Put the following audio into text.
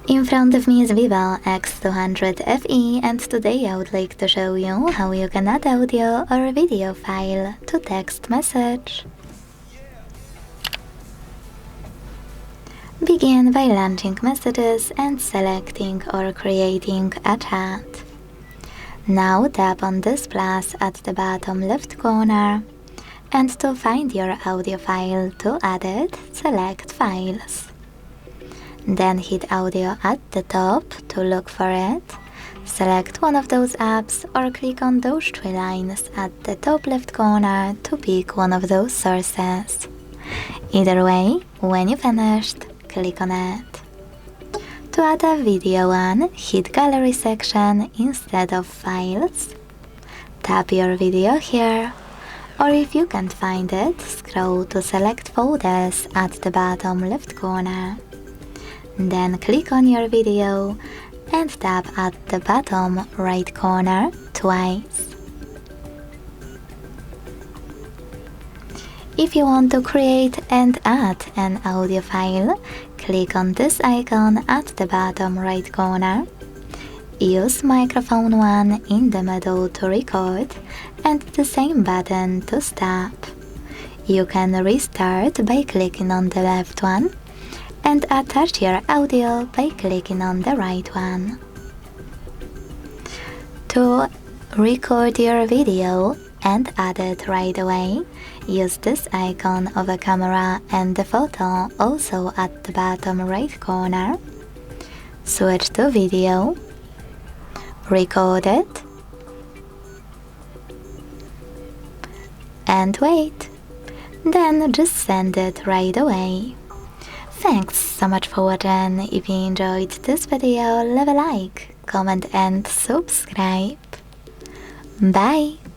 In front of me is VIVO X200 FE, and today I would like to show you how you can add audio or video file to text message. Begin by launching messages and selecting or creating a chat. Now tap on this plus at the bottom left corner, and to find your audio file to add it, select Files. Then hit Audio at the top to look for it. Select one of those apps or click on those three lines at the top left corner to pick one of those sources. Either way, when you finished, click on it. To add a video one, hit Gallery section instead of Files. Tap your video here, or if you can't find it, scroll to Select Folders at the bottom left corner. Then click on your video and tap at the bottom right corner twice. If you want to create and add an audio file, click on this icon at the bottom right corner. Use microphone 1 in the middle to record and the same button to stop. You can restart by clicking on the left one and attach your audio by clicking on the right one. To record your video and add it right away, use this icon of a camera and the photo also at the bottom right corner. Switch to video, record it, and wait. Then just send it right away. Thanks so much for watching. If you enjoyed this video, leave a like, comment and subscribe. Bye!